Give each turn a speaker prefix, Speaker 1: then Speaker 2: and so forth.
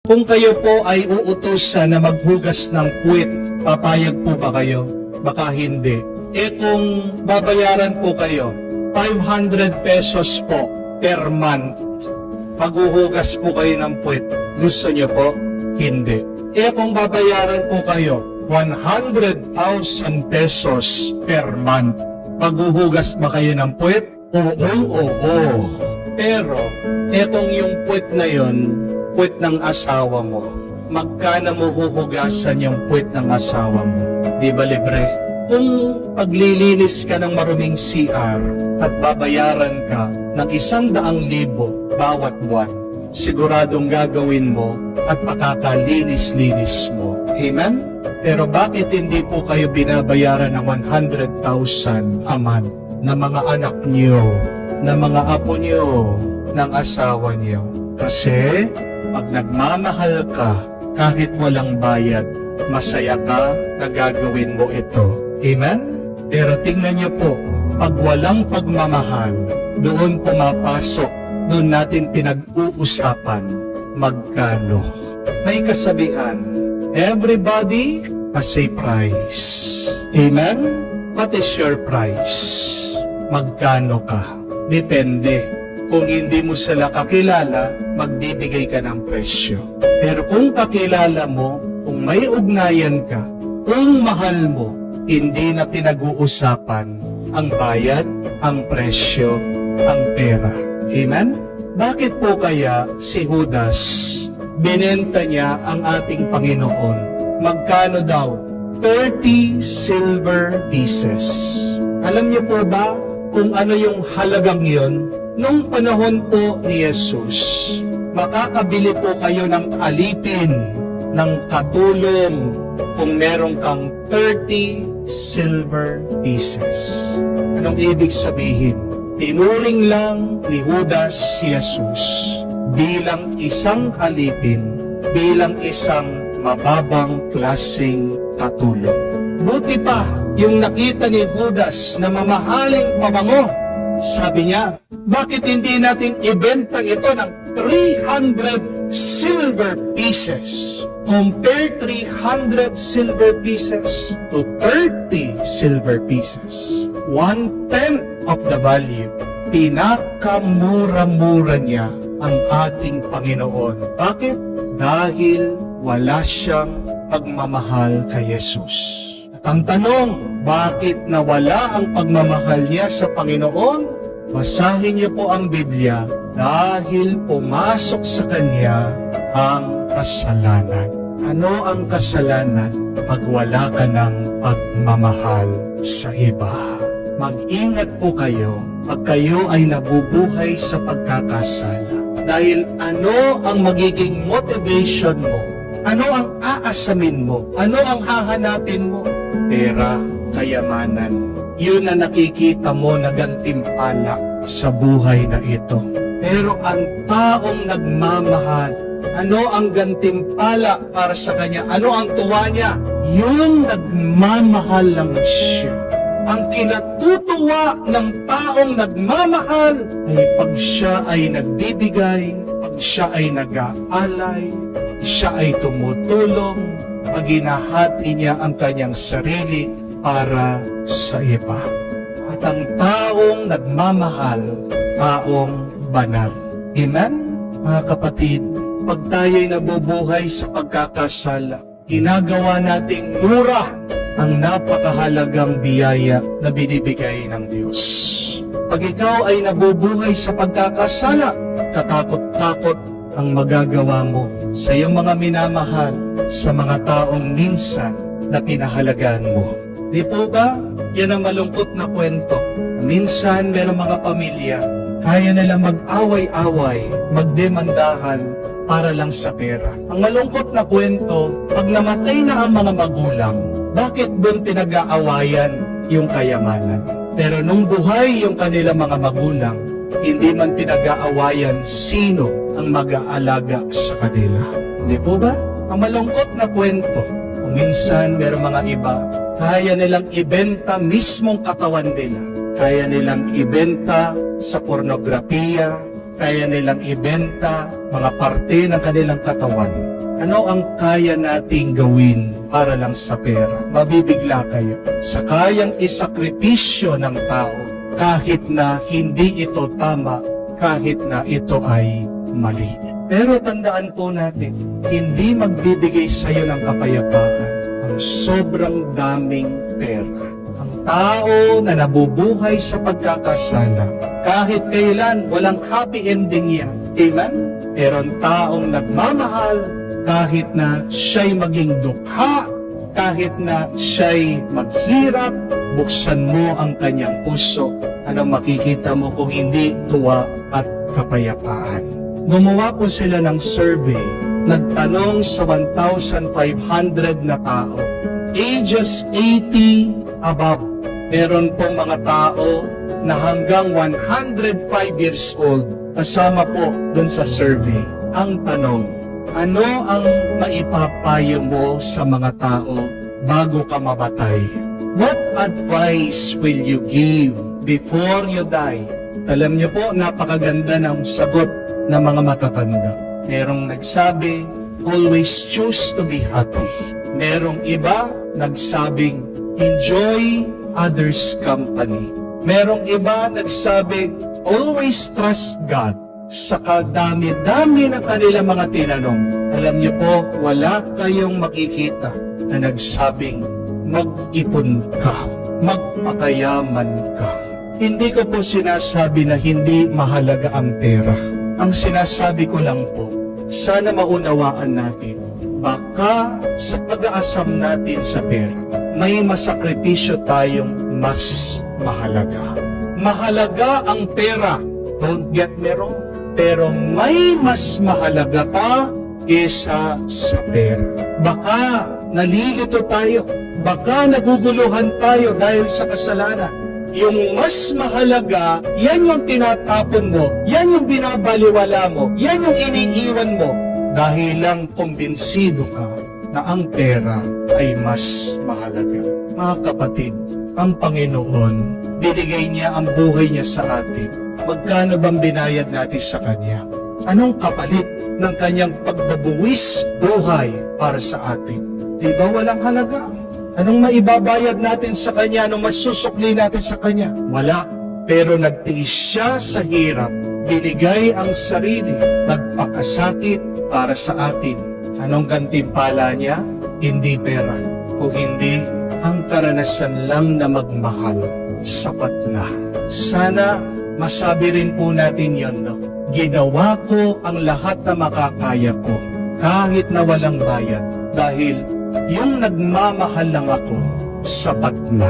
Speaker 1: Kung kayo po ay uutusan na maghugas ng puwit, papayag po ba kayo? Baka hindi. Kung babayaran po kayo, 500 pesos po per month, maghuhugas po kayo ng puwit, gusto nyo po? Hindi. Kung babayaran po kayo, 100,000 pesos per month, maghuhugas ba kayo ng puwit? Oo. Pero, etong yung puwit na yon, puwit ng asawa mo, magkano mo huhugasan yung puwit ng asawa mo? Di ba libre? Kung paglilinis ka ng maruming CR at babayaran ka ng 100,000 bawat buwan, siguradong gagawin mo at makakalinis-linis mo. Amen? Pero bakit hindi po kayo binabayaran ng 100,000 a month na mga anak niyo, na mga apo niyo, ng asawa niyo? Kasi pag nagmamahal ka, kahit walang bayad, masaya ka na gagawin mo ito. Amen? Pero tingnan niyo po, pag walang pagmamahal, doon pumapasok, doon natin pinag-uusapan magkano. May kasabihan, everybody has a price. Amen? What is your price? Magkano ka? Depende. Kung hindi mo sila kakilala, magbibigay ka ng presyo. Pero kung kakilala mo, kung may ugnayan ka, kung mahal mo, hindi na pinag-uusapan ang bayad, ang presyo, ang pera. Amen? Bakit po kaya si Judas, binenta niya ang ating Panginoon? Magkano daw? 30 silver pieces. Alam niyo po ba kung ano yung halagang yon? Nung panahon po ni Jesus, makakabili po kayo ng alipin, ng katulong, kung meron kang 30 silver pieces. Anong ibig sabihin? Tinuring lang ni Judas si Jesus bilang isang alipin, bilang isang mababang klaseng katulong. Buti pa, yung nakita ni Judas na mamahaling pabango, sabi niya, bakit hindi natin ibenta ito ng 300 silver pieces? Compare 300 silver pieces to 30 silver pieces. 1/10 of the value. Pinakamura-mura niya ang ating Panginoon. Bakit? Dahil wala siyang pagmamahal kay Jesus. At ang tanong, bakit nawala ang pagmamahal niya sa Panginoon? Basahin niyo po ang Biblia, dahil pumasok sa kanya ang kasalanan. Ano ang kasalanan? Pag wala ka ng pagmamahal sa iba. Mag-ingat po kayo pag kayo ay nabubuhay sa pagkakasala. Dahil ano ang magiging motivation mo? Ano ang aasamin mo? Ano ang hahanapin mo? Pera, kayamanan. Yun na nakikita mo na gantimpala sa buhay na ito. Pero ang taong nagmamahal, ano ang gantimpala para sa kanya? Ano ang tuwa niya? Yung nagmamahal lang siya. Ang kinatutuwa ng taong nagmamahal ay pag siya ay nagbibigay, pag siya ay nag-aalay, pag siya ay tumutulong, pag hinahati niya ang kanyang sarili para sa iba. At ang taong nagmamahal, taong banal. Amen? Mga kapatid, pag tayo'y nabubuhay sa pagkakasala, ginagawa nating mura ang napakahalagang biyaya na binibigay ng Diyos. Pag ikaw ay nabubuhay sa pagkakasala, katakot-takot ang magagawa mo sa iyong mga minamahal, sa mga taong minsan na pinahalagaan mo. Di po ba? Yan ang malungkot na kwento. Minsan, merong mga pamilya, kaya nila mag-away-away, magdemandahan para lang sa pera. Ang malungkot na kwento, pag namatay na ang mga magulang, bakit doon pinag-aawayan yung kayamanan? Pero nung buhay yung kanilang mga magulang, hindi man pinag-aawayan sino ang mag-aalaga sa kanila. Di po ba? Ang malungkot na kwento, minsan merong mga iba, kaya nilang ibenta mismong katawan nila. Kaya nilang ibenta sa pornografiya, kaya nilang ibenta, mga parte ng kanilang katawan. Ano ang kaya nating gawin para lang sa pera? Mabibigla kayo. Sa kayang isakripisyo ng tao, kahit na hindi ito tama, kahit na ito ay mali. Pero tandaan po natin, hindi magbibigay sa iyo ng kapayapaan ang sobrang daming pera. Ang tao na nabubuhay sa pagkakasala, kahit kailan walang happy ending yan. Amen? Pero ang taong nagmamahal, kahit na siya'y maging dukha, kahit na siya'y maghirap, buksan mo ang kanyang puso. Ano makikita mo kung hindi tuwa at kapayapaan? Gumawa po sila ng survey. Nagtanong sa 1,500 na tao. Ages 80 above. Meron pong mga tao na hanggang 105 years old. Kasama po dun sa survey. Ang tanong, ano ang maipapayo mo sa mga tao bago ka mamatay? What advice will you give before you die? Alam niyo po, napakaganda ng sagot ng mga matatanda. Merong nagsabi, always choose to be happy. Merong iba nagsabing, enjoy others' company. Merong iba nagsabi, always trust God. Sa kadami-dami ng kanilang mga tinanong, alam niyo po, wala kayong makikita na nagsabing, mag-ipon ka, magpakayaman ka. Hindi ko po sinasabi na hindi mahalaga ang pera. Ang sinasabi ko lang po, sana maunawaan natin, baka sa pag-aasam natin sa pera, may masakripisyo tayong mas mahalaga. Mahalaga ang pera, don't get me wrong, pero may mas mahalaga pa kesa sa pera. Baka nalilito tayo, baka naguguluhan tayo dahil sa kasalanan. Yung mas mahalaga, yan yung tinatapon mo, yan yung binabaliwala mo, yan yung iniiwan mo. Dahil lang kumbinsido ka na ang pera ay mas mahalaga. Mga kapatid, ang Panginoon, binigay niya ang buhay niya sa atin. Magkano bang binayad natin sa Kanya? Anong kapalit ng Kanyang pagbabuwis buhay para sa atin? Di ba walang halaga? Anong maibabayad natin sa Kanya? Anong masusukli natin sa Kanya? Wala. Pero nagtiis siya sa hirap. Binigay ang sarili. Nagpakasakit para sa atin. Anong gantimpala niya? Hindi pera. Kung hindi, ang karanasan lang na magmahal. Sapat na. Sana masabi rin po natin yon, no? Ginawa ko ang lahat na makakaya ko. Kahit na walang bayad. Dahil yung nagmamahal lang ako, sapat na.